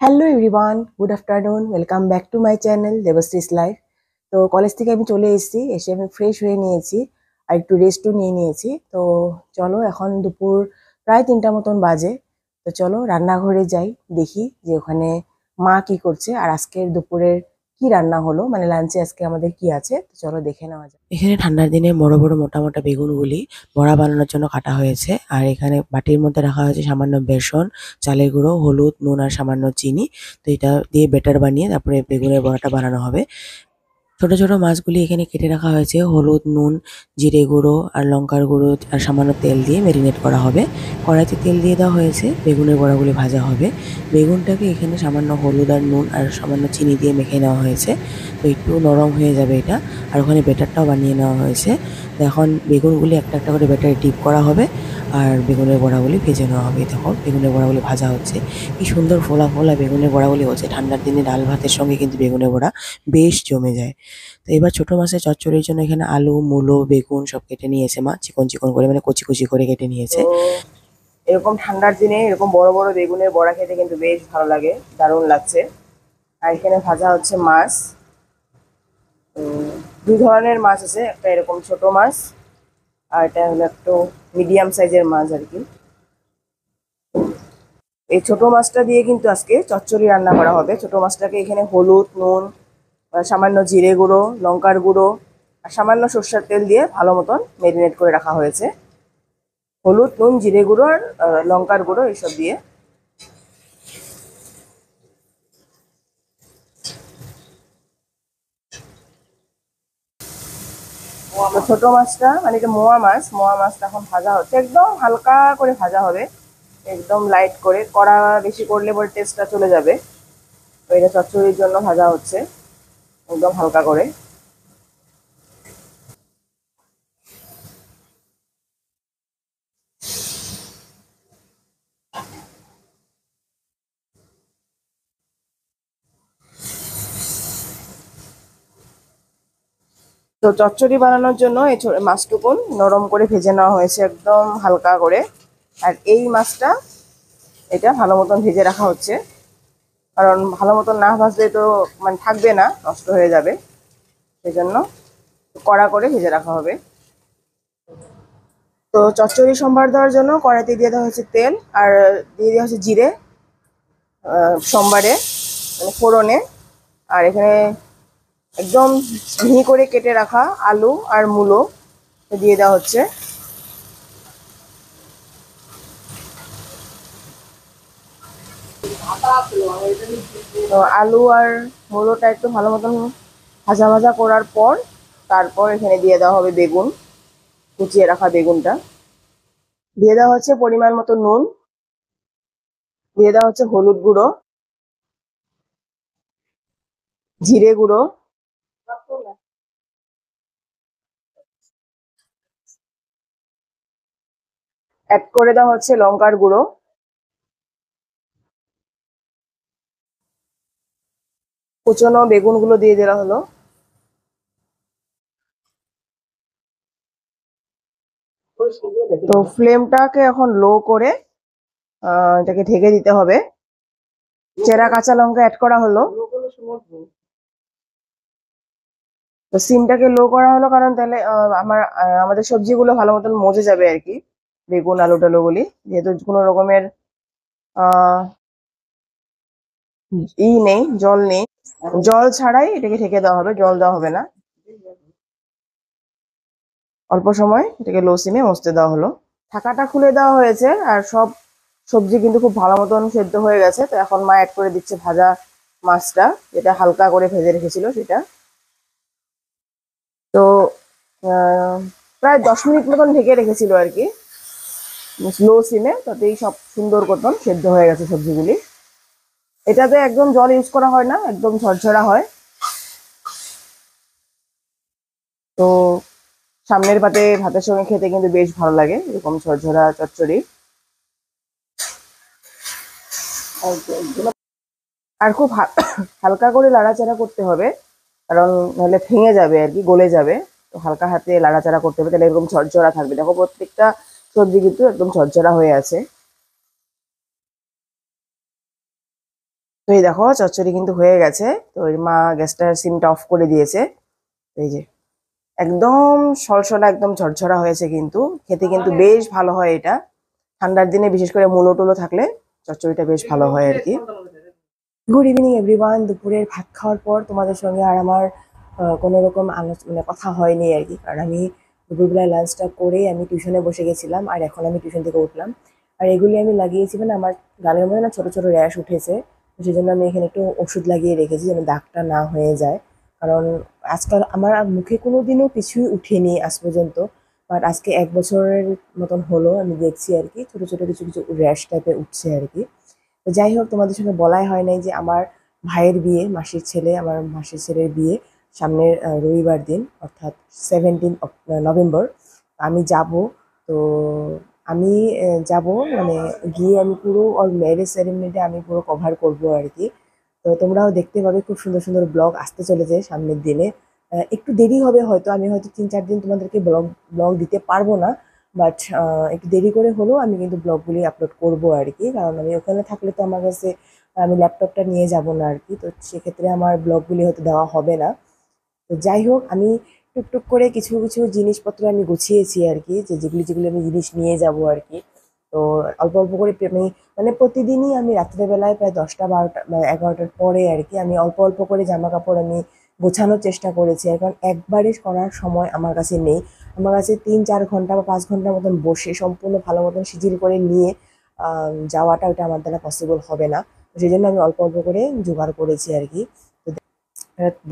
Hello everyone, good afternoon. Welcome back to my channel Debashree's life. তো college থেকে আমি চলে এসেছি, এসে আমি ফ্রেশ হয়ে নিয়েছি আর একটু রেস্টও নিয়ে নিয়েছি। তো চলো, এখন দুপুর প্রায় 3টা মতন বাজে। তো চলো রান্নাঘরে যাই, দেখি যে ওখানে মা কি করছে আর আজকের দুপুরের কি রান্না হলো, মানে লাঞ্চে আজকে আমাদের কি আছে। তো চলো দেখে নেওয়া যাক। এখানে ঠান্ডার দিনে বড় বড় মোটা মোটা বেগুনগুলি বড়া বানানোর জন্য কাটা হয়েছে, আর এখানে বাটির মধ্যে রাখা হয়েছে সামান্য বেসন, চালের গুঁড়ো, হলুদ, নুন আর সামান্য চিনি। তো এটা দিয়ে বেটার বানিয়ে তারপরে বেগুনের বড়াটা বানানো হবে। ছোট ছোট মাছগুলি এখানে কেটে রাখা হয়েছে, হলুদ, নুন, জিরে গুঁড়ো আর লঙ্কার গুঁড়ো আর সামান্য তেল দিয়ে ম্যারিনেট করা হবে। কড়াইতে তেল দিয়ে দেওয়া হয়েছে, বেগুনের বড়াগুলি ভাজা হবে। বেগুনটাকে এখানে সামান্য হলুদ আর নুন আর সামান্য চিনি দিয়ে মেখে নেওয়া হয়েছে। তো একটু নরম হয়ে যাবে এটা। আর ওখানে বেটারটাও বানিয়ে নেওয়া হয়েছে। তো এখন বেগুনগুলি একটা একটা করে বেটারে ডিপ করা হবে আর বেগুনের বড়াগুলি ভেজে নেওয়া হবে। তখন বেগুনের বড়াগুলি ভাজা হচ্ছে, কি সুন্দর ফোলা ফোলা বেগুনের বড়াগুলি হচ্ছে। ঠান্ডার দিনে ডাল ভাতের সঙ্গে কিন্তু বেগুনের বড়া বেশ জমে যায়। তো এবার ছোট মাছের চচ্চড়ির জন্য এখানে আলু, মূলো, বেগুন সব কেটে নিয়েছে মা, চিকন চিকন করে, মানে কচি কচি করে কেটে নিয়েছে। এরকম ঠান্ডার দিনে এরকম বড় বড় বেগুনের বড়া খেতে কিন্তু বেশ ভালো লাগে, দারুণ লাগছে। আর এখানে ভাজা হচ্ছে মাছ। দুই ধরনের মাছ আছে, একটা এরকম ছোট মাছ আর এটা হলো একটু মিডিয়াম সাইজের মাছ আর কি। এই ছোট মাছটা দিয়ে কিন্তু আজকে চচ্চড়ি রান্না করা হবে। ছোট মাছটাকে এখানে হলুদ, নুন, সামান্য জিরে গুঁড়ো, লঙ্কার গুঁড়ো আর সামান্য সর্ষের তেল দিয়ে ভালো মতন ম্যারিনেট করে রাখা হয়েছে। হলুদ, নুন, জিরে গুঁড়ো আর লঙ্কার গুঁড়ো এইসব দিয়ে। তো ছোট মাছটা, মানে এটা মোয়া মাছটা এখন ভাজা হচ্ছে, একদম হালকা করে ভাজা হবে, একদম লাইট করে। কড়া বেশি করলে পরে টেস্টটা চলে যাবে। তো এটা চচ্চড়ির জন্য ভাজা হচ্ছে একদম হালকা করে। তো চচ্চড়ি বানানোর জন্য এই মাছটুকুন নরম করে ভেজে নেওয়া হয়েছে একদম হালকা করে। আর এই মাছটা, এটা ভালো মতন ভেজে রাখা হচ্ছে, কারণ ভালো মতন না ভাজলে তো মানে থাকবে না, নষ্ট হয়ে যাবে। সেই জন্য কড়া করে ভেজে রাখা হবে। তো চচ্চড়ি সম্বার দেওয়ার জন্য কড়াইতে দিয়ে দেওয়া হয়েছে তেল আর দিয়ে দেওয়া হচ্ছে জিরে সম্বারে, মানে ফোড়নে। আর এখানে একদম মিহি করে কেটে রাখা আলু আর মূলো দিয়ে দেওয়া হচ্ছে। তো আলু আর মূলোটা একটু ভালো মতন ভাজা ভাজা করার পর তারপর এখানে দিয়ে দেওয়া হবে বেগুন, কুচিয়ে রাখা বেগুনটা। দিয়ে দেওয়া হচ্ছে পরিমাণ মতো নুন, দিয়ে দেওয়া হচ্ছে হলুদ গুঁড়ো, জিরে গুঁড়ো, অ্যাড করে দেওয়া হচ্ছে লঙ্কার গুঁড়ো। কুচনো বেগুনগুলো দিয়ে দেওয়া হলো। তো ফ্লেমটাকে এখন লো করে এটাকে ঢেকে দিতে হবে। চেরা কাঁচা লঙ্কা অ্যাড করা হলো। তো সিমটাকে লো করা হলো কারণ তাহলে আমাদের সবজিগুলো ভালো মতন মজে যাবে আর কি। বেগুন, আলু টালু গুলি, যেহেতু কোনো রকমের আহ নেই, জল নেই, জল ছাড়াই এটাকে ঢেকে দেওয়া হবে, জল দেওয়া হবে না। অল্প সময় এটাকে লো সিমে মজতে দেওয়া হলো। ঢাকাটা খুলে দেওয়া হয়েছে আর সব সবজি কিন্তু খুব ভালো মতন সেদ্ধ হয়ে গেছে। তো এখন মা অ্যাড করে দিচ্ছে ভাজা মাছটা, যেটা হালকা করে ভেজে রেখেছিল সেটা। তো প্রায় 10 মিনিট মতন ঢেকে রেখেছিল আর কি, লো সিমে, তাতেই সব সুন্দর মতন সেদ্ধ হয়ে গেছে সবজিগুলি। এটাতে একদম জল ইউজ করা হয় না, একদম ঝরঝরা হয়। তো সামনের পাতে ভাতের সঙ্গে খেতে কিন্তু বেশ ভালো লাগে এরকম ঝরঝরা চচ্চড়ি। আর খুব হালকা করে লাড়াচাড়া করতে হবে, কারণ নাহলে ভেঙে যাবে আর কি, গলে যাবে। তো হালকা হাতে লাড়াচাড়া করতে হবে, তাহলে এরকম ঝরঝরা থাকবে। দেখো প্রত্যেকটা সবজি কিন্তু একদম ঝরঝরা হয়ে আছে। তো এই দেখো চচ্চড়ি কিন্তু হয়ে গেছে। তো এর মা গ্যাসটার সিমটা অফ করে দিয়েছে। এই যে একদম সলসলা একদম ঝরঝরা হয়েছে, কিন্তু খেতে কিন্তু বেশ ভালো হয় এটা। ঠান্ডার দিনে বিশেষ করে মুলো টুলো থাকলে চচ্চড়িটা বেশ ভালো হয় আর কি। Good evening everyone. দুপুরের ভাত খাওয়ার পর তোমাদের সঙ্গে আর আমার কোনো রকম মানে কথা হয়নি আর কি, কারণ আমি দুপুরবেলায় লাঞ্চটা করেই আমি টিউশনে বসে গেছিলাম, আর এখন আমি টিউশন থেকে উঠলাম। আর এগুলি আমি লাগিয়েছি, মানে আমার গালের মধ্যে না ছোটো ছোটো র্যাশ উঠেছে, তো সেই জন্য আমি এখানে একটু ওষুধ লাগিয়ে রেখেছি যেন দাগটা না হয়ে যায়। কারণ আজকাল আমার মুখে কোনো দিনও কিছুই উঠেনি আজ পর্যন্ত, বাট আজকে 1 বছরের মতন হলো আমি দেখছি আর কি ছোটো ছোটো কিছু কিছু র্যাশ টাইপের উঠছে আর কি। তো যাই হোক, তোমাদের সঙ্গে বলাই হয় নাই যে আমার ভাইয়ের বিয়ে, মাসির ছেলে, আমার মাসির ছেলের বিয়ে সামনের রবিবার দিন, অর্থাৎ 17 নভেম্বর আমি যাব। তো আমি যাব, মানে গিয়ে আমি পুরো ওর ম্যারেজ সেরেমনিটা আমি পুরো কভার করব আর কি। তো তোমরাও দেখতে পাবে খুব সুন্দর সুন্দর ব্লগ আসতে চলেছে সামনের দিনে। একটু দেরি হবে হয়তো, আমি হয়তো 3-4 দিন তোমাদেরকে ব্লগ ব্লগ দিতে পারবো না, বাট একটু দেরি করে হলেও আমি কিন্তু ব্লগগুলি আপলোড করবো আর কি। কারণ আমি ওখানে থাকলে তো আমার কাছে আমি ল্যাপটপটা নিয়ে যাব না আর কি, তো সেক্ষেত্রে আমার ব্লগগুলি হয়তো দেওয়া হবে না। তো যাই হোক, আমি টুকটুক করে কিছু কিছু জিনিসপত্র আমি গুছিয়েছি আর কি, যে যেগুলি যেগুলি আমি জিনিস নিয়ে যাব আর কি। তো অল্প অল্প করে আমি মানে প্রতিদিনই আমি রাত্রেবেলায় প্রায় 10টা 12টা 11টার পরে আর কি আমি অল্প অল্প করে জামা কাপড় আমি গোছানোর চেষ্টা করেছি, কারণ একবারে করার সময় আমার কাছে নেই। আমার কাছে 3-4 ঘন্টা বা 5 ঘন্টার মতন বসে সম্পূর্ণ ভালো মতন শিথিল করে নিয়ে যাওয়াটা, ওটা আমার দ্বারা পসিবল হবে না। তো সেই জন্য আমি অল্প অল্প করে জোগাড় করেছি আর কি। তো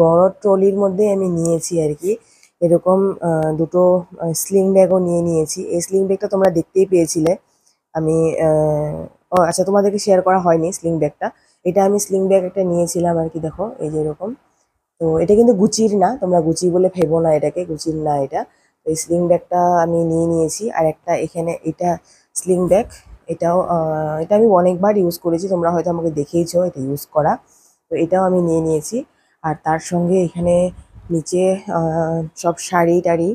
বড় ট্রলির মধ্যে আমি নিয়েছি আর কি এরকম দুটো স্লিং ব্যাগও নিয়ে নিয়েছি। এই স্লিং ব্যাগটা তোমরা দেখতেই পেয়েছিলে। আমি ও আচ্ছা, তোমাদেরকে শেয়ার করা হয়নি স্লিং ব্যাগটা। এটা আমি স্লিং ব্যাগ একটা নিয়েছিলাম আর কি, দেখো এই যে এরকম। তো এটা কিন্তু গুচির না, তোমরা গুচি বলে ভেবো না, এটাকে গুচির না এটা। তো এই স্লিং ব্যাগটা আমি নিয়ে নিয়েছি। আর একটা এখানে এটা স্লিং ব্যাগ, এটাও এটা আমি অনেকবার ইউজ করেছি, তোমরা হয়তো আমাকে দেখেইছো এটা ইউজ করা। তো এটাও আমি নিয়ে নিয়েছি। আর তার সঙ্গে এখানে নিচে সব শাড়ি টাড়ি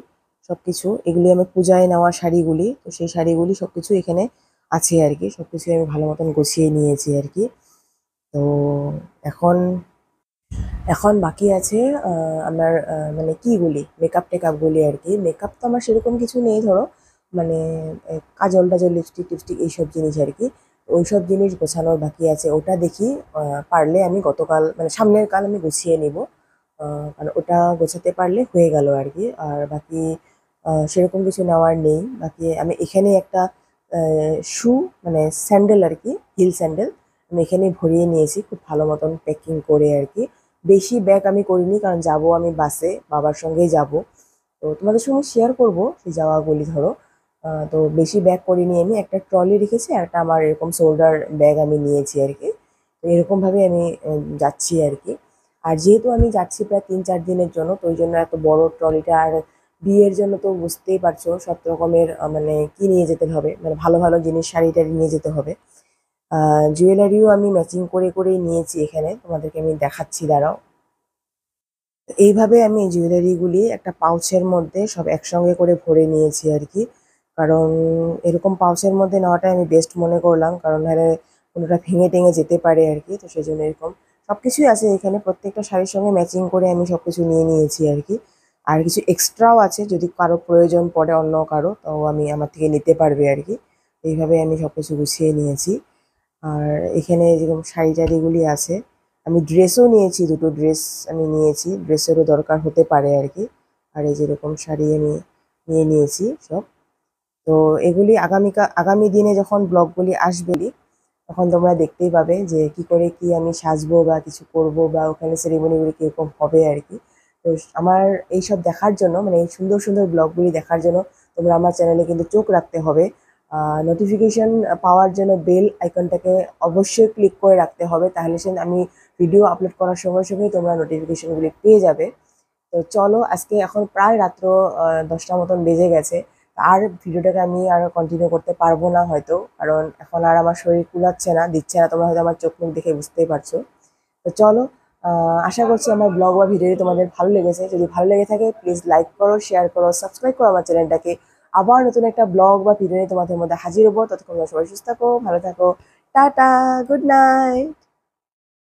সব কিছু, এগুলি আমি পূজায় নেওয়া শাড়িগুলি, তো সেই শাড়িগুলি সব কিছু এখানে আছে আর কি। সব কিছুই আমি ভালো মতন গুছিয়ে নিয়েছি আর কি। তো এখন এখন বাকি আছে আমার মানে কিগুলি মেকআপ টেকআপগুলি আর কি। মেকআপ তো আমার সেরকম কিছু নেই ধরো, মানে কাজল টাজল লিপস্টিক টিপস্টিক এইসব জিনিস আর কি। ওইসব জিনিস গোছানোর বাকি আছে, ওটা দেখি পারলে আমি গতকাল মানে সামনের কাল আমি গুছিয়ে নিব। কারণ ওটা গোছাতে পারলে হয়ে গেল আর কি। আর বাকি সেরকম কিছু নেওয়ার নেই। বাকি আমি এখানে একটা শু, মানে স্যান্ডেল আর কি, হিল স্যান্ডেল আমি এখানে ভরিয়ে নিয়েছি খুব ভালো মতন প্যাকিং করে আর কি। বেশি ব্যাগ আমি করিনি, কারণ যাব আমি বাসে, বাবার সঙ্গেই যাব। তো তোমাদের সঙ্গে শেয়ার করব সেই যাওয়াগুলি ধরো। তো বেশি ব্যাগ করিনি, আমি একটা ট্রলি রেখেছি আর একটা আমার এরকম শোল্ডার ব্যাগ আমি নিয়েছি আর কি। তো এরকমভাবে আমি যাচ্ছি আর কি। আর যেহেতু আমি যাচ্ছি প্রায় 3-4 দিনের জন্য, তো ওই জন্য এত বড় ট্রলিটা। আর বিয়ের জন্য তো বুঝতেই পারছো সব রকমের মানে কি নিয়ে যেতে হবে, মানে ভালো ভালো জিনিস শাড়ি টাড়ি নিয়ে যেতে হবে। জুয়েলারিও আমি ম্যাচিং করে করেই নিয়েছি এখানে, তোমাদেরকে আমি দেখাচ্ছি, দাঁড়াও। এইভাবে আমি জুয়েলারিগুলি একটা পাউচের মধ্যে সব একসঙ্গে করে ভরে নিয়েছি আর কি। কারণ এরকম পাউচের মধ্যে নেওয়াটাই আমি বেস্ট মনে করলাম, কারণ নাহলে কোনোটা ভেঙে টেঙে যেতে পারে আর কি। তো সেই জন্য এরকম সব কিছুই আছে এখানে, প্রত্যেকটা শাড়ির সঙ্গে ম্যাচিং করে আমি সব কিছু নিয়ে নিয়েছি আর কি। আর কিছু এক্সট্রাও আছে, যদি কারো প্রয়োজন পড়ে অন্য কারো, তো আমি আমার থেকে নিতে পারবে আর কি। এইভাবে আমি সব কিছু গুছিয়ে নিয়েছি। আর এখানে যেরকম শাড়ি টাড়িগুলি আছে, আমি ড্রেসও নিয়েছি, দুটো ড্রেস আমি নিয়েছি, ড্রেসেরও দরকার হতে পারে আর কি। আর এই যেরকম শাড়ি আমি নিয়ে নিয়েছি সব। তো এগুলি আগামী দিনে যখন ব্লগগুলি আসবে তখন তোমরা দেখতেই পাবে যে কি করে কি আমি সাজবো বা কিছু করব, বা ওখানে সেরিমনিগুলি কীরকম হবে আর কি। তো আমার এইসব দেখার জন্য, মানে এই সুন্দর সুন্দর ব্লগগুলি দেখার জন্য তোমরা আমার চ্যানেলে কিন্তু চোখ রাখতে হবে। নোটিফিকেশন পাওয়ার জন্য বেল আইকনটাকে অবশ্যই ক্লিক করে রাখতে হবে, তাহলে সে আমি ভিডিও আপলোড করার সঙ্গে সঙ্গেই তোমরা নোটিফিকেশনগুলি পেয়ে যাবে। তো চলো, আজকে এখন প্রায় রাত্র 10টা মতন বেজে গেছে। আর ভিডিওটাকে আমি আর কন্টিনিউ করতে পারবো না হয়তো, কারণ এখন আর আমার শরীর কুলাচ্ছে না, দিচ্ছে না, তোমরা হয়তো আমার চোখ মুখ দেখে বুঝতেই পারছো। তো চলো, আশা করছি আমার ব্লগ বা ভিডিওটি তোমাদের ভালো লেগেছে। যদি ভালো লেগে থাকে প্লিজ লাইক করো, শেয়ার করো, সাবস্ক্রাইব করো আমার চ্যানেলটাকে। আবার নতুন একটা ব্লগ বা ভিডিও নিয়ে তোমাদের মধ্যে হাজির হবো। ততক্ষণ সবাই সুস্থ থাকো, ভালো থাকো। Tata, good night.